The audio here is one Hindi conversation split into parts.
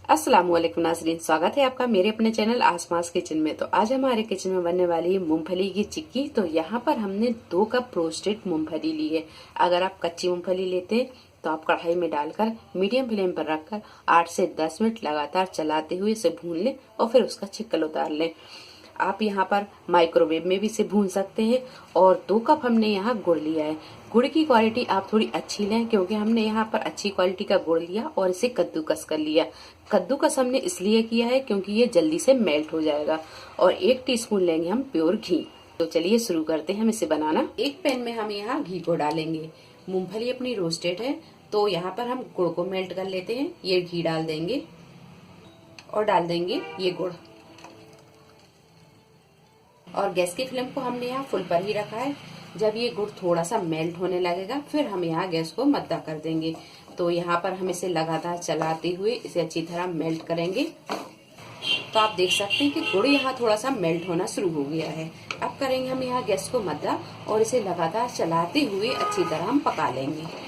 अस्सलाम वालेकुम नाज़रीन, स्वागत है आपका मेरे अपने चैनल आसमास किचन में। तो आज हमारे किचन में बनने वाली है मूंगफली की चिक्की। तो यहाँ पर हमने 2 कप रोस्टेड मूंगफली ली है। अगर आप कच्ची मूंगफली लेते हैं तो आप कढ़ाई में डालकर मीडियम फ्लेम पर रखकर 8 से 10 मिनट लगातार चलाते हुए इसे भून लें और फिर उसका छिक्कल उतार लें। आप यहाँ पर माइक्रोवेव में भी इसे भून सकते हैं। और 2 कप हमने यहाँ गुड़ लिया है। गुड़ की क्वालिटी आप थोड़ी अच्छी लें, क्योंकि हमने यहाँ पर अच्छी क्वालिटी का गुड़ लिया और इसे कद्दूकस कर लिया। कद्दूकस हमने इसलिए किया है क्योंकि ये जल्दी से मेल्ट हो जाएगा। और 1 टीस्पून लेंगे हम प्योर घी। तो चलिए शुरू करते हैं हम इसे बनाना। एक पैन में हम यहाँ घी को डालेंगे। मूंगफली अपनी रोस्टेड है तो यहाँ पर हम गुड़ को मेल्ट कर लेते हैं। ये घी डाल देंगे और डाल देंगे ये गुड़। और गैस की फ्लेम को हमने यहाँ फुल पर ही रखा है। जब ये गुड़ थोड़ा सा मेल्ट होने लगेगा फिर हम यहाँ गैस को मद्दा कर देंगे। तो यहाँ पर हम इसे लगातार चलाते हुए इसे अच्छी तरह मेल्ट करेंगे। तो आप देख सकते हैं कि गुड़ यहाँ थोड़ा सा मेल्ट होना शुरू हो गया है। अब करेंगे हम यहाँ गैस को मद्दा और इसे लगातार चलाते हुए अच्छी तरह हम पका लेंगे।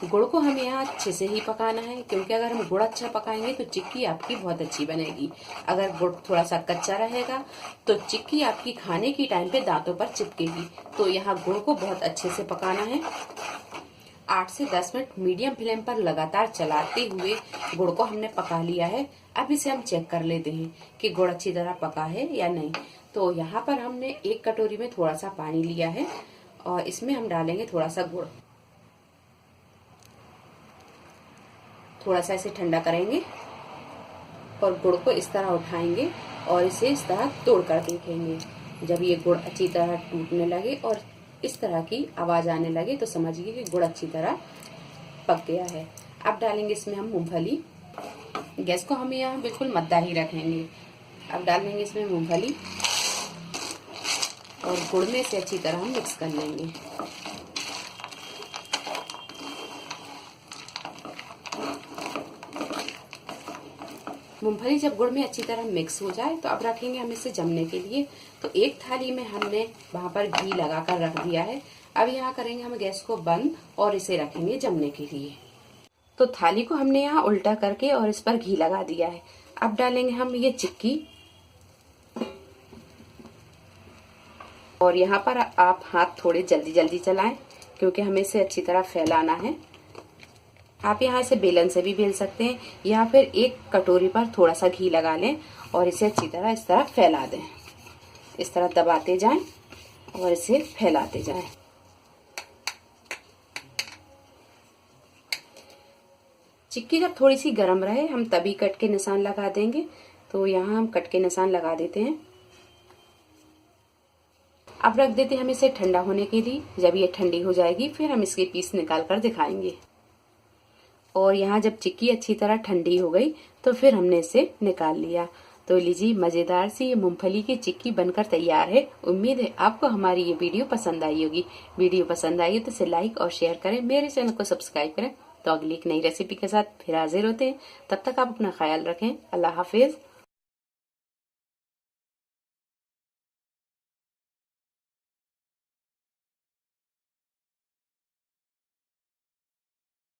गुड़ को हमें यहाँ अच्छे से ही पकाना है, क्योंकि अगर हम गुड़ अच्छा पकाएंगे तो चिक्की आपकी बहुत अच्छी बनेगी। अगर गुड़ थोड़ा सा कच्चा रहेगा तो चिक्की आपकी खाने की टाइम पे दांतों पर चिपकेगी। तो यहाँ गुड़ को बहुत अच्छे से पकाना है। 8 से 10 मिनट मीडियम फ्लेम पर लगातार चलाते हुए गुड़ को हमने पका लिया है। अब इसे हम चेक कर लेते हैं कि गुड़ अच्छी तरह पका है या नहीं। तो यहाँ पर हमने 1 कटोरी में थोड़ा सा पानी लिया है और इसमें हम डालेंगे थोड़ा सा गुड़। थोड़ा सा इसे ठंडा करेंगे और गुड़ को इस तरह उठाएंगे और इसे इस तरह तोड़ कर देखेंगे। जब ये गुड़ अच्छी तरह टूटने लगे और इस तरह की आवाज आने लगे तो समझिए कि गुड़ अच्छी तरह पक गया है। अब डालेंगे इसमें हम मूंगफली। गैस को हम यहाँ बिल्कुल मद्दा ही रखेंगे। अब डाल देंगे इसमें मूंगफली और गुड़ में से अच्छी तरह हम मिक्स कर लेंगे। मूंगफली जब गुड़ में अच्छी तरह मिक्स हो जाए तो अब रखेंगे हम इसे जमने के लिए। तो एक थाली में हमने वहां पर घी लगाकर रख दिया है। अब यहाँ करेंगे हम गैस को बंद और इसे रखेंगे जमने के लिए। तो थाली को हमने यहाँ उल्टा करके और इस पर घी लगा दिया है। अब डालेंगे हम ये चिक्की। और यहाँ पर आप हाथ थोड़े जल्दी जल्दी चलाएं, क्योंकि हमें इसे अच्छी तरह फैलाना है। आप यहाँ इसे बेलन से भी बेल सकते हैं या फिर एक कटोरी पर थोड़ा सा घी लगा लें और इसे अच्छी तरह इस तरह फैला दें। इस तरह दबाते जाएं और इसे फैलाते जाएं। चिक्की जब थोड़ी सी गर्म रहे हम तभी कट के निशान लगा देंगे। तो यहाँ हम कट के निशान लगा देते हैं। अब रख देते हैं हम इसे ठंडा होने के लिए। जब ये ठंडी हो जाएगी फिर हम इसके पीस निकाल कर दिखाएंगे। और यहाँ जब चिक्की अच्छी तरह ठंडी हो गई तो फिर हमने इसे निकाल लिया। तो लीजिए, मजेदार सी ये मूंगफली की चिक्की बनकर तैयार है। उम्मीद है आपको हमारी ये वीडियो पसंद आई होगी। वीडियो पसंद आई तो इसे लाइक और शेयर करें, मेरे चैनल को सब्सक्राइब करें। तो अगली एक नई रेसिपी के साथ फिर हाजिर होते हैं। तब तक आप अपना ख्याल रखें। अल्लाह हाफिज।